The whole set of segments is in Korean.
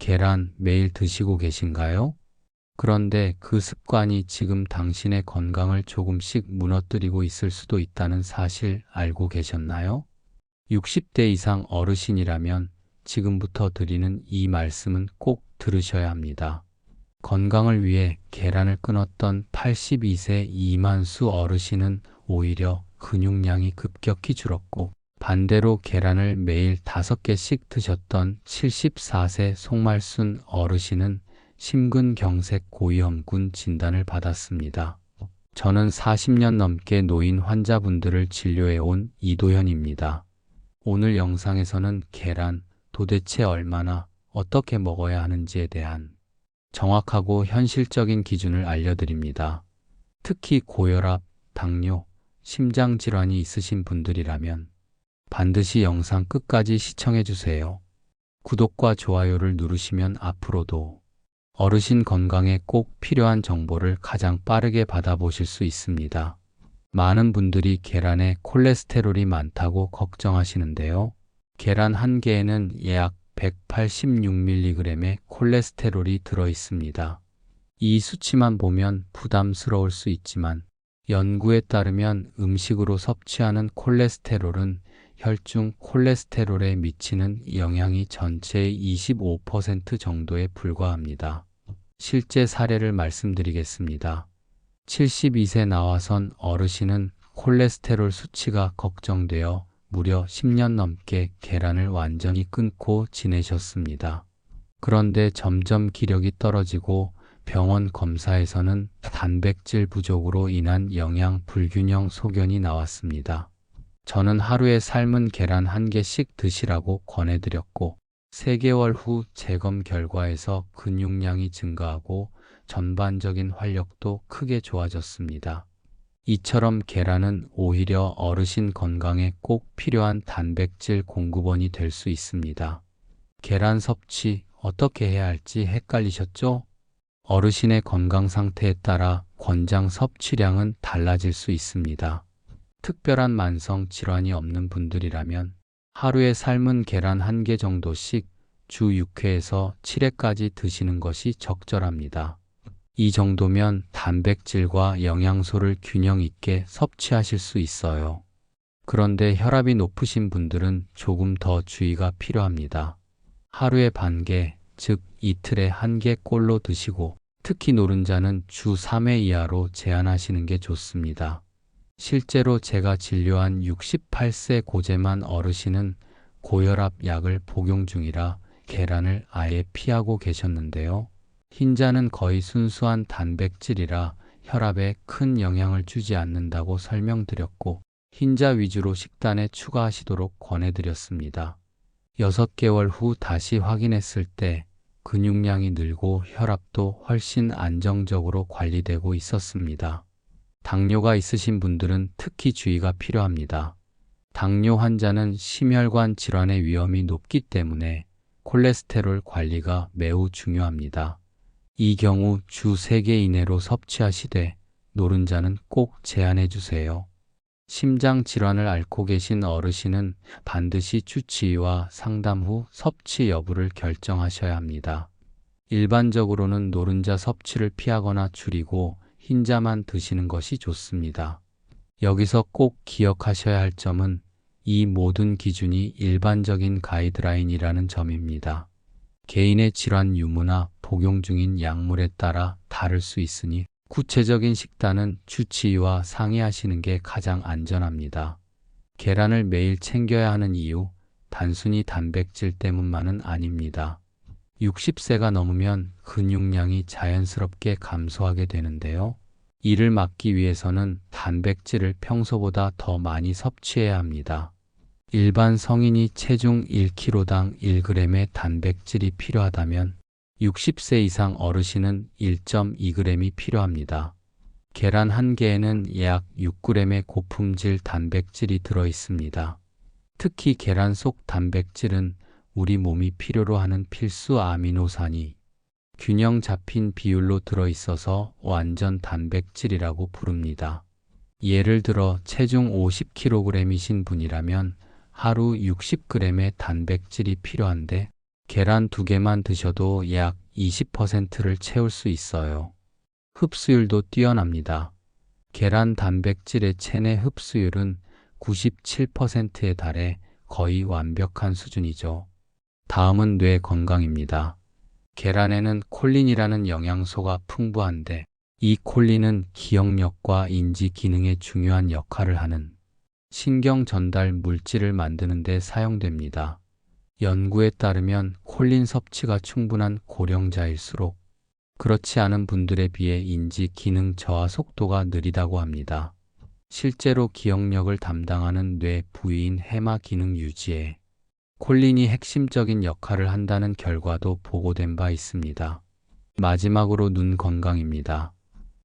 계란 매일 드시고 계신가요? 그런데 그 습관이 지금 당신의 건강을 조금씩 무너뜨리고 있을 수도 있다는 사실 알고 계셨나요? 60대 이상 어르신이라면 지금부터 드리는 이 말씀은 꼭 들으셔야 합니다. 건강을 위해 계란을 끊었던 82세 이만수 어르신은 오히려 근육량이 급격히 줄었고, 반대로 계란을 매일 5개씩 드셨던 74세 송말순 어르신은 심근경색 고위험군 진단을 받았습니다. 저는 40년 넘게 노인 환자분들을 진료해온 이도현입니다. 오늘 영상에서는 계란 도대체 얼마나 어떻게 먹어야 하는지에 대한 정확하고 현실적인 기준을 알려드립니다. 특히 고혈압, 당뇨, 심장질환이 있으신 분들이라면 반드시 영상 끝까지 시청해주세요. 구독과 좋아요를 누르시면 앞으로도 어르신 건강에 꼭 필요한 정보를 가장 빠르게 받아보실 수 있습니다. 많은 분들이 계란에 콜레스테롤이 많다고 걱정하시는데요. 계란 한 개에는 약 186mg의 콜레스테롤이 들어있습니다. 이 수치만 보면 부담스러울 수 있지만, 연구에 따르면 음식으로 섭취하는 콜레스테롤은 혈중 콜레스테롤에 미치는 영향이 전체의 25% 정도에 불과합니다. 실제 사례를 말씀드리겠습니다. 72세 나와선 어르신은 콜레스테롤 수치가 걱정되어 무려 10년 넘게 계란을 완전히 끊고 지내셨습니다. 그런데 점점 기력이 떨어지고 병원 검사에서는 단백질 부족으로 인한 영양 불균형 소견이 나왔습니다. 저는 하루에 삶은 계란 1개씩 드시라고 권해드렸고, 3개월 후 재검 결과에서 근육량이 증가하고 전반적인 활력도 크게 좋아졌습니다. 이처럼 계란은 오히려 어르신 건강에 꼭 필요한 단백질 공급원이 될 수 있습니다. 계란 섭취 어떻게 해야 할지 헷갈리셨죠? 어르신의 건강 상태에 따라 권장 섭취량은 달라질 수 있습니다. 특별한 만성 질환이 없는 분들이라면 하루에 삶은 계란 1개 정도씩 주 6회에서 7회까지 드시는 것이 적절합니다. 이 정도면 단백질과 영양소를 균형 있게 섭취하실 수 있어요. 그런데 혈압이 높으신 분들은 조금 더 주의가 필요합니다. 하루에 반 개, 즉 이틀에 1개꼴로 드시고, 특히 노른자는 주 3회 이하로 제한하시는 게 좋습니다. 실제로 제가 진료한 68세 고재만 어르신은 고혈압 약을 복용 중이라 계란을 아예 피하고 계셨는데요. 흰자는 거의 순수한 단백질이라 혈압에 큰 영향을 주지 않는다고 설명드렸고, 흰자 위주로 식단에 추가하시도록 권해드렸습니다. 6개월 후 다시 확인했을 때 근육량이 늘고 혈압도 훨씬 안정적으로 관리되고 있었습니다. 당뇨가 있으신 분들은 특히 주의가 필요합니다. 당뇨 환자는 심혈관 질환의 위험이 높기 때문에 콜레스테롤 관리가 매우 중요합니다. 이 경우 주 3개 이내로 섭취하시되 노른자는 꼭 제한해 주세요. 심장 질환을 앓고 계신 어르신은 반드시 주치의와 상담 후 섭취 여부를 결정하셔야 합니다. 일반적으로는 노른자 섭취를 피하거나 줄이고 흰자만 드시는 것이 좋습니다. 여기서 꼭 기억하셔야 할 점은 이 모든 기준이 일반적인 가이드라인이라는 점입니다. 개인의 질환 유무나 복용 중인 약물에 따라 다를 수 있으니 구체적인 식단은 주치의와 상의하시는 게 가장 안전합니다. 계란을 매일 챙겨야 하는 이유, 단순히 단백질 때문만은 아닙니다. 60세가 넘으면 근육량이 자연스럽게 감소하게 되는데요. 이를 막기 위해서는 단백질을 평소보다 더 많이 섭취해야 합니다. 일반 성인이 체중 1kg당 1g의 단백질이 필요하다면 60세 이상 어르신은 1.2g이 필요합니다. 계란 1개에는 약 6g의 고품질 단백질이 들어 있습니다. 특히 계란 속 단백질은 우리 몸이 필요로 하는 필수 아미노산이 균형 잡힌 비율로 들어 있어서 완전 단백질이라고 부릅니다. 예를 들어 체중 50kg이신 분이라면 하루 60g의 단백질이 필요한데, 계란 2개만 드셔도 약 20%를 채울 수 있어요. 흡수율도 뛰어납니다. 계란 단백질의 체내 흡수율은 97%에 달해 거의 완벽한 수준이죠. 다음은 뇌 건강입니다. 계란에는 콜린이라는 영양소가 풍부한데 이 콜린은 기억력과 인지 기능에 중요한 역할을 하는 신경 전달 물질을 만드는 데 사용됩니다. 연구에 따르면 콜린 섭취가 충분한 고령자일수록 그렇지 않은 분들에 비해 인지 기능 저하 속도가 느리다고 합니다. 실제로 기억력을 담당하는 뇌 부위인 해마 기능 유지에 콜린이 핵심적인 역할을 한다는 결과도 보고된 바 있습니다. 마지막으로 눈 건강입니다.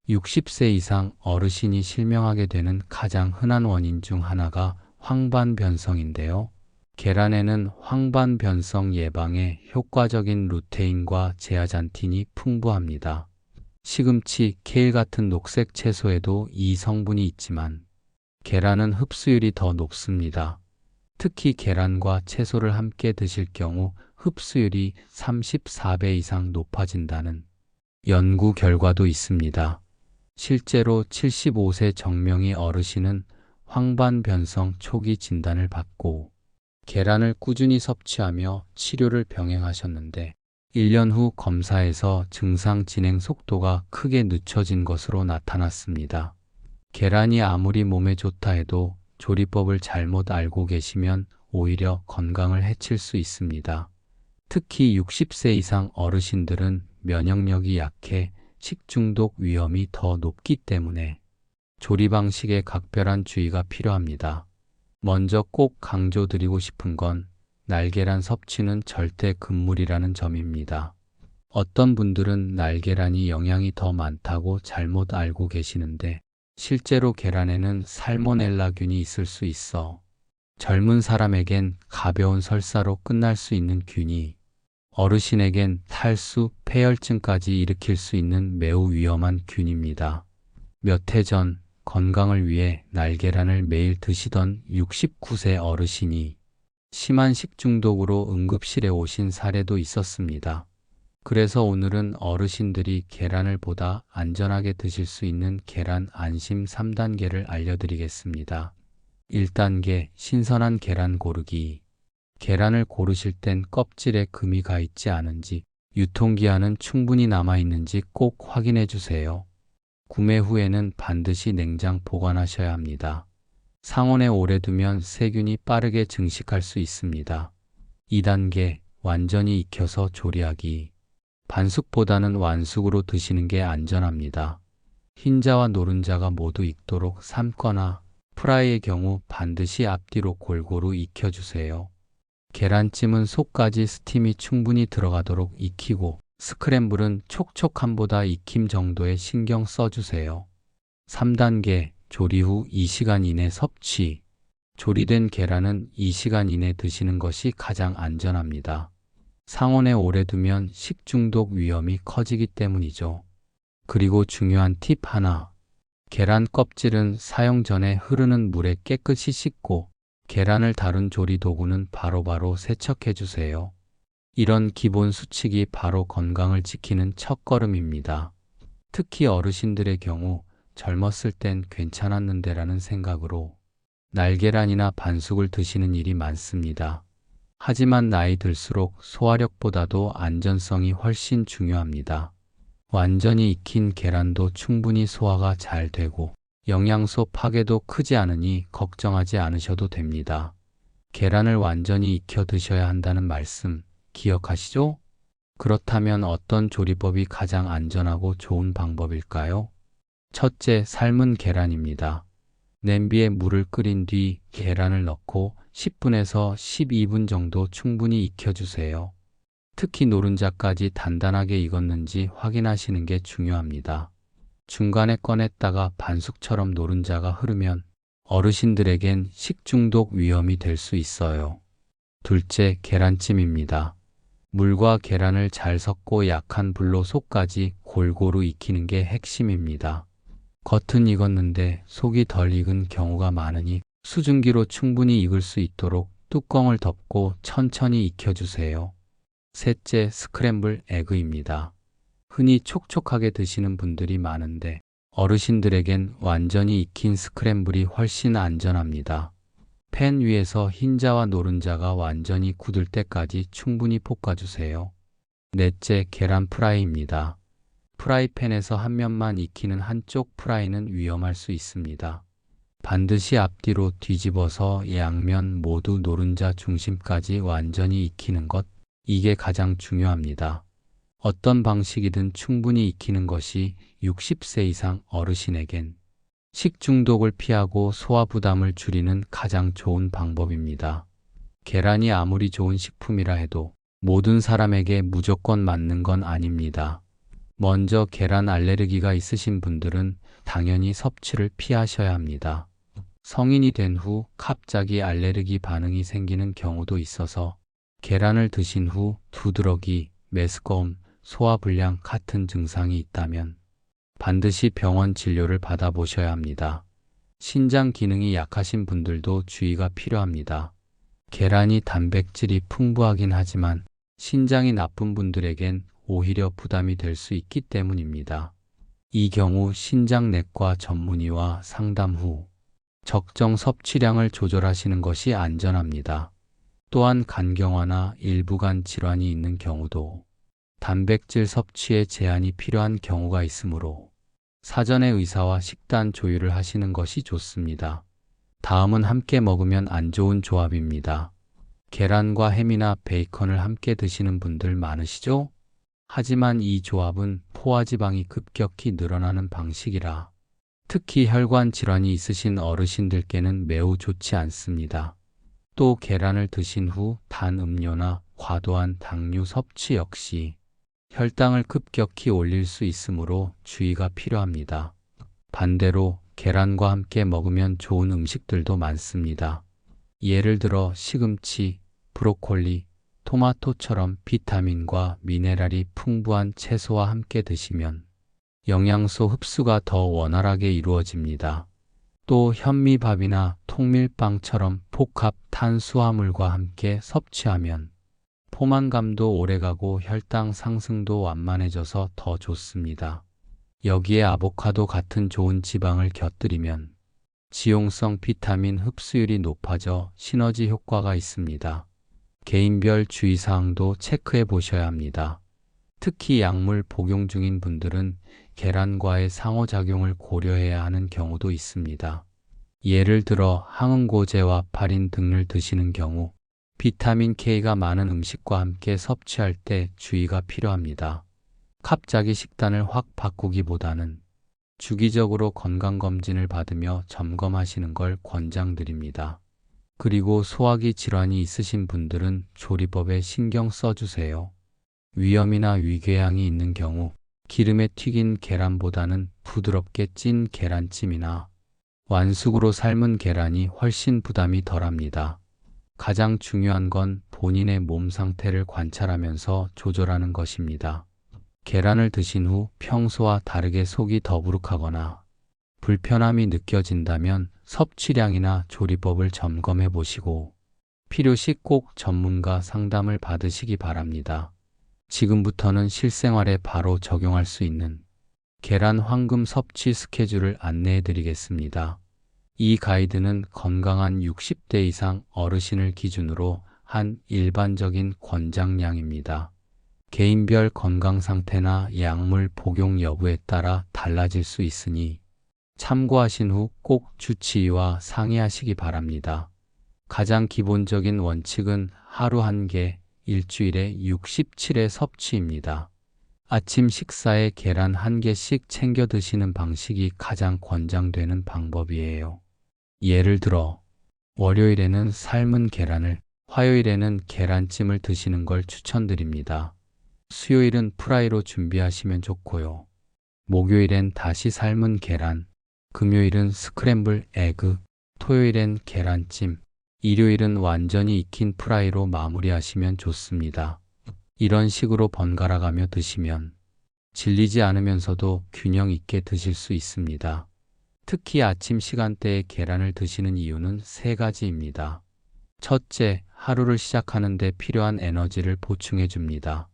60세 이상 어르신이 실명하게 되는 가장 흔한 원인 중 하나가 황반변성인데요. 계란에는 황반변성 예방에 효과적인 루테인과 제아잔틴이 풍부합니다. 시금치, 케일 같은 녹색 채소에도 이 성분이 있지만 계란은 흡수율이 더 높습니다. 특히 계란과 채소를 함께 드실 경우 흡수율이 34배 이상 높아진다는 연구 결과도 있습니다. 실제로 75세 정명이 어르신은 황반변성 초기 진단을 받고 계란을 꾸준히 섭취하며 치료를 병행하셨는데 1년 후 검사에서 증상 진행 속도가 크게 늦춰진 것으로 나타났습니다. 계란이 아무리 몸에 좋다 해도 조리법을 잘못 알고 계시면 오히려 건강을 해칠 수 있습니다. 특히 60세 이상 어르신들은 면역력이 약해 식중독 위험이 더 높기 때문에 조리 방식에 각별한 주의가 필요합니다. 먼저 꼭 강조드리고 싶은 건 날계란 섭취는 절대 금물이라는 점입니다. 어떤 분들은 날계란이 영양이 더 많다고 잘못 알고 계시는데 실제로 계란에는 살모넬라균이 있을 수 있어 젊은 사람에겐 가벼운 설사로 끝날 수 있는 균이 어르신에겐 탈수, 폐혈증까지 일으킬 수 있는 매우 위험한 균입니다. 몇 해 전 건강을 위해 날계란을 매일 드시던 69세 어르신이 심한 식중독으로 응급실에 오신 사례도 있었습니다. 그래서 오늘은 어르신들이 계란을 보다 안전하게 드실 수 있는 계란 안심 3단계를 알려드리겠습니다. 1단계 신선한 계란 고르기. 계란을 고르실 땐 껍질에 금이 가 있지 않은지, 유통기한은 충분히 남아있는지 꼭 확인해 주세요. 구매 후에는 반드시 냉장 보관하셔야 합니다. 상온에 오래 두면 세균이 빠르게 증식할 수 있습니다. 2단계 완전히 익혀서 조리하기. 반숙보다는 완숙으로 드시는 게 안전합니다. 흰자와 노른자가 모두 익도록 삶거나 프라이의 경우 반드시 앞뒤로 골고루 익혀주세요. 계란찜은 속까지 스팀이 충분히 들어가도록 익히고 스크램블은 촉촉함보다 익힘 정도에 신경 써주세요. 3단계 조리 후 2시간 이내 섭취. 조리된 계란은 2시간 이내 드시는 것이 가장 안전합니다. 상온에 오래 두면 식중독 위험이 커지기 때문이죠. 그리고 중요한 팁 하나. 계란 껍질은 사용 전에 흐르는 물에 깨끗이 씻고 계란을 다룬 조리 도구는 바로바로 세척해 주세요. 이런 기본 수칙이 바로 건강을 지키는 첫걸음입니다. 특히 어르신들의 경우 젊었을 땐 괜찮았는데라는 생각으로 날계란이나 반숙을 드시는 일이 많습니다. 하지만 나이 들수록 소화력보다도 안전성이 훨씬 중요합니다. 완전히 익힌 계란도 충분히 소화가 잘 되고 영양소 파괴도 크지 않으니 걱정하지 않으셔도 됩니다. 계란을 완전히 익혀 드셔야 한다는 말씀 기억하시죠? 그렇다면 어떤 조리법이 가장 안전하고 좋은 방법일까요? 첫째, 삶은 계란입니다. 냄비에 물을 끓인 뒤 계란을 넣고 10분에서 12분 정도 충분히 익혀주세요. 특히 노른자까지 단단하게 익었는지 확인하시는 게 중요합니다. 중간에 꺼냈다가 반숙처럼 노른자가 흐르면 어르신들에겐 식중독 위험이 될 수 있어요. 둘째, 계란찜입니다. 물과 계란을 잘 섞고 약한 불로 속까지 골고루 익히는 게 핵심입니다. 겉은 익었는데 속이 덜 익은 경우가 많으니 수증기로 충분히 익을 수 있도록 뚜껑을 덮고 천천히 익혀주세요. 셋째, 스크램블 에그입니다. 흔히 촉촉하게 드시는 분들이 많은데 어르신들에겐 완전히 익힌 스크램블이 훨씬 안전합니다. 팬 위에서 흰자와 노른자가 완전히 굳을 때까지 충분히 볶아주세요. 넷째, 계란 프라이입니다. 프라이팬에서 한 면만 익히는 한쪽 프라이는 위험할 수 있습니다. 반드시 앞뒤로 뒤집어서 양면 모두 노른자 중심까지 완전히 익히는 것, 이게 가장 중요합니다. 어떤 방식이든 충분히 익히는 것이 60세 이상 어르신에겐 식중독을 피하고 소화 부담을 줄이는 가장 좋은 방법입니다. 계란이 아무리 좋은 식품이라 해도 모든 사람에게 무조건 맞는 건 아닙니다. 먼저 계란 알레르기가 있으신 분들은 당연히 섭취를 피하셔야 합니다. 성인이 된 후 갑자기 알레르기 반응이 생기는 경우도 있어서 계란을 드신 후 두드러기, 메스꺼움, 소화불량 같은 증상이 있다면 반드시 병원 진료를 받아보셔야 합니다. 신장 기능이 약하신 분들도 주의가 필요합니다. 계란이 단백질이 풍부하긴 하지만 신장이 나쁜 분들에겐 오히려 부담이 될 수 있기 때문입니다. 이 경우 신장내과 전문의와 상담 후 적정 섭취량을 조절하시는 것이 안전합니다. 또한 간경화나 일부간 질환이 있는 경우도 단백질 섭취에 제한이 필요한 경우가 있으므로 사전에 의사와 식단 조율을 하시는 것이 좋습니다. 다음은 함께 먹으면 안 좋은 조합입니다. 계란과 햄이나 베이컨을 함께 드시는 분들 많으시죠? 하지만 이 조합은 포화지방이 급격히 늘어나는 방식이라 특히 혈관 질환이 있으신 어르신들께는 매우 좋지 않습니다. 또 계란을 드신 후 단 음료나 과도한 당류 섭취 역시 혈당을 급격히 올릴 수 있으므로 주의가 필요합니다. 반대로 계란과 함께 먹으면 좋은 음식들도 많습니다. 예를 들어 시금치, 브로콜리, 토마토처럼 비타민과 미네랄이 풍부한 채소와 함께 드시면 영양소 흡수가 더 원활하게 이루어집니다. 또 현미밥이나 통밀빵처럼 복합 탄수화물과 함께 섭취하면 포만감도 오래가고 혈당 상승도 완만해져서 더 좋습니다. 여기에 아보카도 같은 좋은 지방을 곁들이면 지용성 비타민 흡수율이 높아져 시너지 효과가 있습니다. 개인별 주의사항도 체크해 보셔야 합니다. 특히 약물 복용 중인 분들은 계란과의 상호작용을 고려해야 하는 경우도 있습니다. 예를 들어 항응고제와 파린 등을 드시는 경우 비타민 K가 많은 음식과 함께 섭취할 때 주의가 필요합니다. 갑자기 식단을 확 바꾸기보다는 주기적으로 건강검진을 받으며 점검하시는 걸 권장드립니다. 그리고 소화기 질환이 있으신 분들은 조리법에 신경 써주세요. 위염이나 위궤양이 있는 경우 기름에 튀긴 계란보다는 부드럽게 찐 계란찜이나 완숙으로 삶은 계란이 훨씬 부담이 덜합니다. 가장 중요한 건 본인의 몸 상태를 관찰하면서 조절하는 것입니다. 계란을 드신 후 평소와 다르게 속이 더부룩하거나 불편함이 느껴진다면 섭취량이나 조리법을 점검해 보시고 필요시 꼭 전문가 상담을 받으시기 바랍니다. 지금부터는 실생활에 바로 적용할 수 있는 계란 황금 섭취 스케줄을 안내해 드리겠습니다. 이 가이드는 건강한 60대 이상 어르신을 기준으로 한 일반적인 권장량입니다. 개인별 건강 상태나 약물 복용 여부에 따라 달라질 수 있으니 참고하신 후 꼭 주치의와 상의하시기 바랍니다. 가장 기본적인 원칙은 하루 1개, 일주일에 67회 섭취입니다. 아침 식사에 계란 1개씩 챙겨 드시는 방식이 가장 권장되는 방법이에요. 예를 들어 월요일에는 삶은 계란을, 화요일에는 계란찜을 드시는 걸 추천드립니다. 수요일은 프라이로 준비하시면 좋고요. 목요일엔 다시 삶은 계란, 금요일은 스크램블 에그, 토요일엔 계란찜, 일요일은 완전히 익힌 프라이로 마무리하시면 좋습니다. 이런 식으로 번갈아 가며 드시면 질리지 않으면서도 균형 있게 드실 수 있습니다. 특히 아침 시간대에 계란을 드시는 이유는 3가지입니다. 첫째, 하루를 시작하는 데 필요한 에너지를 보충해 줍니다.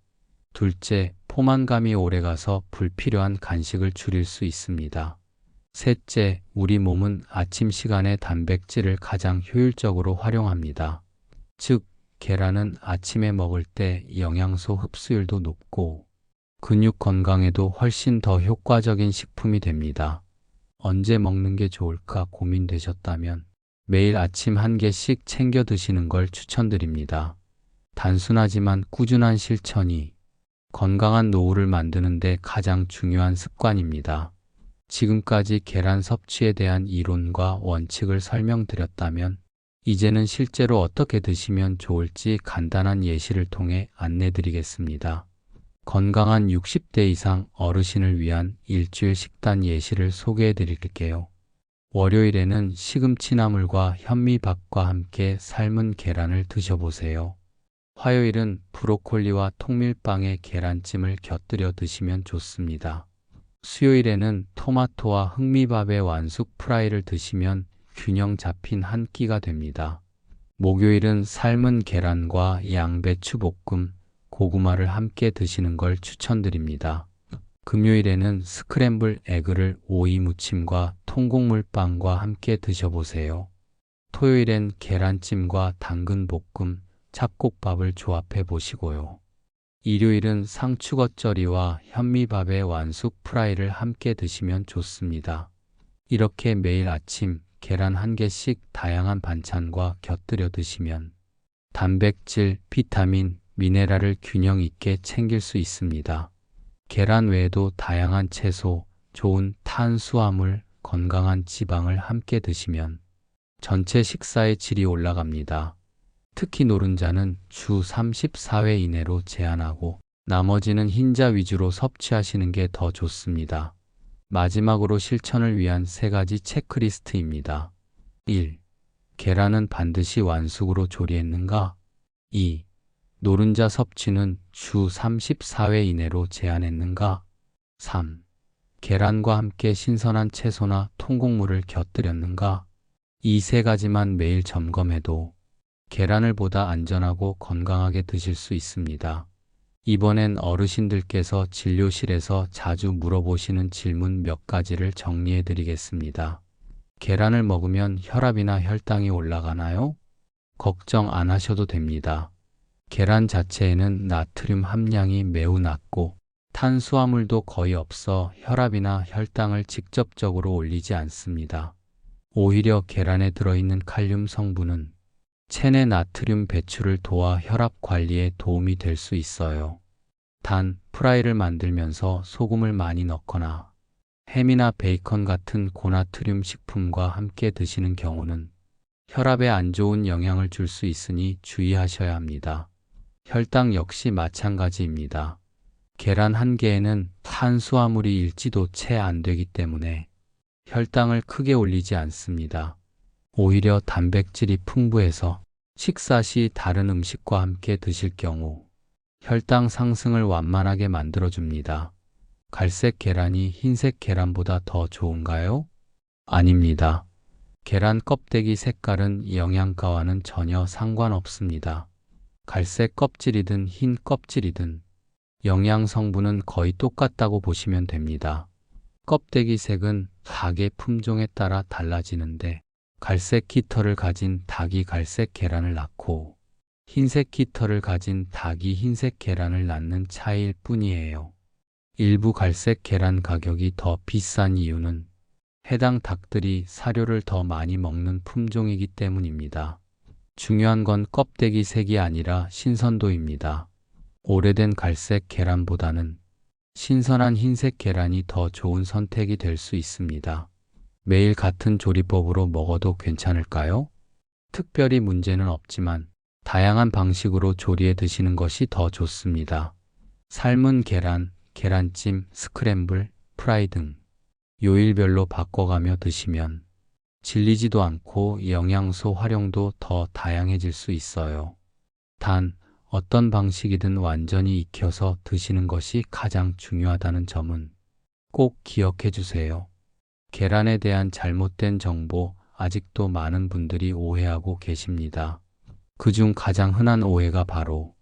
둘째, 포만감이 오래가서 불필요한 간식을 줄일 수 있습니다. 셋째, 우리 몸은 아침 시간에 단백질을 가장 효율적으로 활용합니다. 즉, 계란은 아침에 먹을 때 영양소 흡수율도 높고 근육 건강에도 훨씬 더 효과적인 식품이 됩니다. 언제 먹는 게 좋을까 고민되셨다면 매일 아침 한 개씩 챙겨 드시는 걸 추천드립니다. 단순하지만 꾸준한 실천이 건강한 노후를 만드는 데 가장 중요한 습관입니다. 지금까지 계란 섭취에 대한 이론과 원칙을 설명드렸다면 이제는 실제로 어떻게 드시면 좋을지 간단한 예시를 통해 안내드리겠습니다. 건강한 60대 이상 어르신을 위한 일주일 식단 예시를 소개해 드릴게요. 월요일에는 시금치나물과 현미밥과 함께 삶은 계란을 드셔보세요. 화요일은 브로콜리와 통밀빵에 계란찜을 곁들여 드시면 좋습니다. 수요일에는 토마토와 흑미밥의 완숙 프라이를 드시면 균형 잡힌 한 끼가 됩니다. 목요일은 삶은 계란과 양배추 볶음, 고구마를 함께 드시는 걸 추천드립니다. 금요일에는 스크램블 에그를 오이 무침과 통곡물빵과 함께 드셔보세요. 토요일엔 계란찜과 당근 볶음, 잡곡밥을 조합해 보시고요. 일요일은 상추 겉절이와 현미밥의 완숙 프라이를 함께 드시면 좋습니다. 이렇게 매일 아침 계란 한 개씩 다양한 반찬과 곁들여 드시면 단백질, 비타민, 미네랄을 균형 있게 챙길 수 있습니다. 계란 외에도 다양한 채소, 좋은 탄수화물, 건강한 지방을 함께 드시면 전체 식사의 질이 올라갑니다. 특히 노른자는 주 34회 이내로 제한하고 나머지는 흰자 위주로 섭취하시는 게 더 좋습니다. 마지막으로 실천을 위한 3가지 체크리스트입니다. 1. 계란은 반드시 완숙으로 조리했는가? 2. 노른자 섭취는 주 34회 이내로 제한했는가? 3. 계란과 함께 신선한 채소나 통곡물을 곁들였는가? 이 3가지만 매일 점검해도 계란을 보다 안전하고 건강하게 드실 수 있습니다. 이번엔 어르신들께서 진료실에서 자주 물어보시는 질문 몇 가지를 정리해 드리겠습니다. 계란을 먹으면 혈압이나 혈당이 올라가나요? 걱정 안 하셔도 됩니다. 계란 자체에는 나트륨 함량이 매우 낮고 탄수화물도 거의 없어 혈압이나 혈당을 직접적으로 올리지 않습니다. 오히려 계란에 들어있는 칼륨 성분은 체내 나트륨 배출을 도와 혈압 관리에 도움이 될 수 있어요. 단, 프라이를 만들면서 소금을 많이 넣거나 햄이나 베이컨 같은 고나트륨 식품과 함께 드시는 경우는 혈압에 안 좋은 영향을 줄 수 있으니 주의하셔야 합니다. 혈당 역시 마찬가지입니다. 계란 한 개에는 탄수화물이 일지도 채 안 되기 때문에 혈당을 크게 올리지 않습니다. 오히려 단백질이 풍부해서 식사 시 다른 음식과 함께 드실 경우 혈당 상승을 완만하게 만들어줍니다. 갈색 계란이 흰색 계란보다 더 좋은가요? 아닙니다. 계란 껍데기 색깔은 영양가와는 전혀 상관없습니다. 갈색 껍질이든 흰 껍질이든 영양 성분은 거의 똑같다고 보시면 됩니다. 껍데기 색은 닭의 품종에 따라 달라지는데 갈색 깃털을 가진 닭이 갈색 계란을 낳고 흰색 깃털을 가진 닭이 흰색 계란을 낳는 차이일 뿐이에요. 일부 갈색 계란 가격이 더 비싼 이유는 해당 닭들이 사료를 더 많이 먹는 품종이기 때문입니다. 중요한 건 껍데기 색이 아니라 신선도입니다. 오래된 갈색 계란보다는 신선한 흰색 계란이 더 좋은 선택이 될 수 있습니다. 매일 같은 조리법으로 먹어도 괜찮을까요? 특별히 문제는 없지만 다양한 방식으로 조리해 드시는 것이 더 좋습니다. 삶은 계란, 계란찜, 스크램블, 프라이 등 요일별로 바꿔가며 드시면 질리지도 않고 영양소 활용도 더 다양해질 수 있어요. 단, 어떤 방식이든 완전히 익혀서 드시는 것이 가장 중요하다는 점은 꼭 기억해 주세요. 계란에 대한 잘못된 정보 아직도 많은 분들이 오해하고 계십니다. 그중 가장 흔한 오해가 바로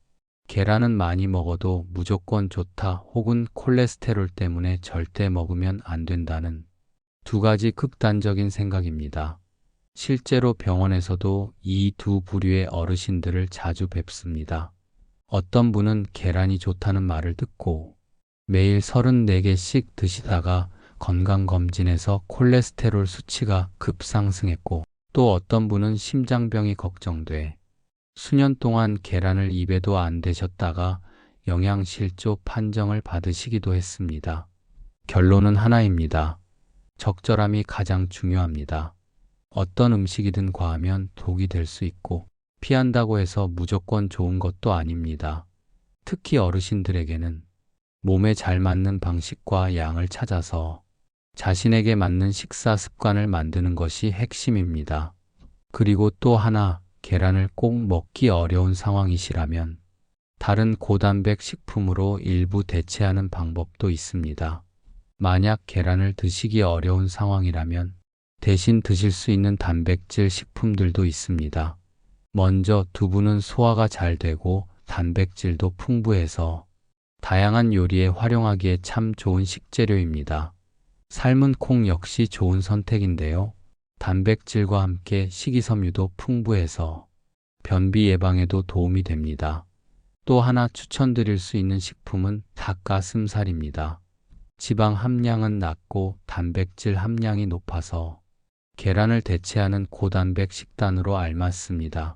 계란은 많이 먹어도 무조건 좋다 혹은 콜레스테롤 때문에 절대 먹으면 안 된다는 두 가지 극단적인 생각입니다. 실제로 병원에서도 이 두 부류의 어르신들을 자주 뵙습니다. 어떤 분은 계란이 좋다는 말을 듣고 매일 34개씩 드시다가 건강검진에서 콜레스테롤 수치가 급상승했고, 또 어떤 분은 심장병이 걱정돼 수년 동안 계란을 입에도 안 대셨다가 영양실조 판정을 받으시기도 했습니다. 결론은 하나입니다. 적절함이 가장 중요합니다. 어떤 음식이든 과하면 독이 될 수 있고 피한다고 해서 무조건 좋은 것도 아닙니다. 특히 어르신들에게는 몸에 잘 맞는 방식과 양을 찾아서 자신에게 맞는 식사 습관을 만드는 것이 핵심입니다. 그리고 또 하나, 계란을 꼭 먹기 어려운 상황이시라면 다른 고단백 식품으로 일부 대체하는 방법도 있습니다. 만약 계란을 드시기 어려운 상황이라면 대신 드실 수 있는 단백질 식품들도 있습니다. 먼저 두부는 소화가 잘 되고 단백질도 풍부해서 다양한 요리에 활용하기에 참 좋은 식재료입니다. 삶은 콩 역시 좋은 선택인데요. 단백질과 함께 식이섬유도 풍부해서 변비 예방에도 도움이 됩니다. 또 하나 추천드릴 수 있는 식품은 닭가슴살입니다. 지방 함량은 낮고 단백질 함량이 높아서 계란을 대체하는 고단백 식단으로 알맞습니다.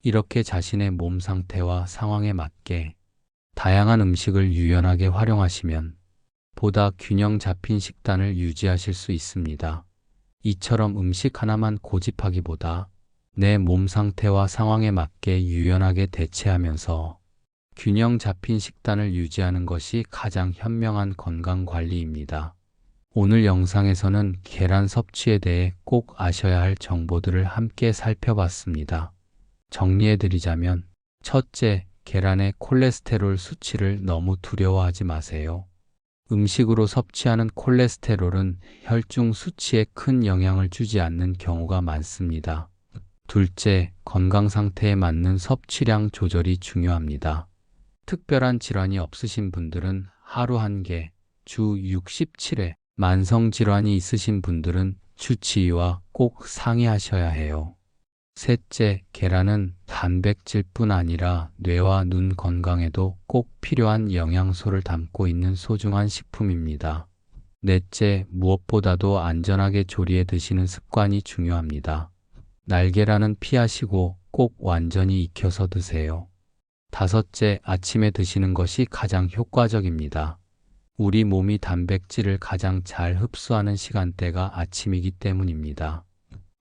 이렇게 자신의 몸 상태와 상황에 맞게 다양한 음식을 유연하게 활용하시면 보다 균형 잡힌 식단을 유지하실 수 있습니다. 이처럼 음식 하나만 고집하기보다 내 몸 상태와 상황에 맞게 유연하게 대체하면서 균형 잡힌 식단을 유지하는 것이 가장 현명한 건강 관리입니다. 오늘 영상에서는 계란 섭취에 대해 꼭 아셔야 할 정보들을 함께 살펴봤습니다. 정리해드리자면, 첫째, 계란의 콜레스테롤 수치를 너무 두려워하지 마세요. 음식으로 섭취하는 콜레스테롤은 혈중 수치에 큰 영향을 주지 않는 경우가 많습니다. 둘째, 건강 상태에 맞는 섭취량 조절이 중요합니다. 특별한 질환이 없으신 분들은 하루 1개, 주 67회, 만성질환이 있으신 분들은 주치의와 꼭 상의하셔야 해요. 셋째, 계란은 단백질뿐 아니라 뇌와 눈 건강에도 꼭 필요한 영양소를 담고 있는 소중한 식품입니다. 넷째, 무엇보다도 안전하게 조리해 드시는 습관이 중요합니다. 날계란은 피하시고 꼭 완전히 익혀서 드세요. 다섯째, 아침에 드시는 것이 가장 효과적입니다. 우리 몸이 단백질을 가장 잘 흡수하는 시간대가 아침이기 때문입니다.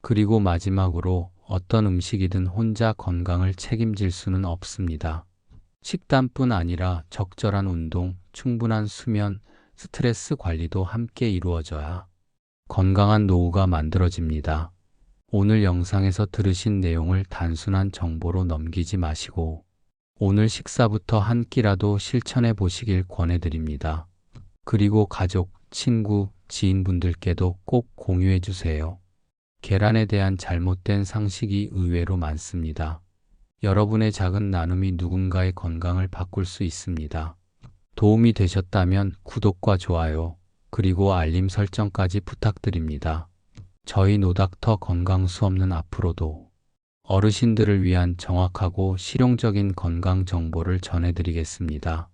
그리고 마지막으로 어떤 음식이든 혼자 건강을 책임질 수는 없습니다. 식단뿐 아니라 적절한 운동, 충분한 수면, 스트레스 관리도 함께 이루어져야 건강한 노후가 만들어집니다. 오늘 영상에서 들으신 내용을 단순한 정보로 넘기지 마시고 오늘 식사부터 한 끼라도 실천해 보시길 권해드립니다. 그리고 가족, 친구, 지인분들께도 꼭 공유해 주세요. 계란에 대한 잘못된 상식이 의외로 많습니다. 여러분의 작은 나눔이 누군가의 건강을 바꿀 수 있습니다. 도움이 되셨다면 구독과 좋아요, 그리고 알림 설정까지 부탁드립니다. 저희 노닥터 건강수업는 앞으로도 어르신들을 위한 정확하고 실용적인 건강 정보를 전해드리겠습니다.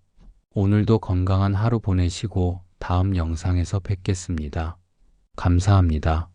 오늘도 건강한 하루 보내시고 다음 영상에서 뵙겠습니다. 감사합니다.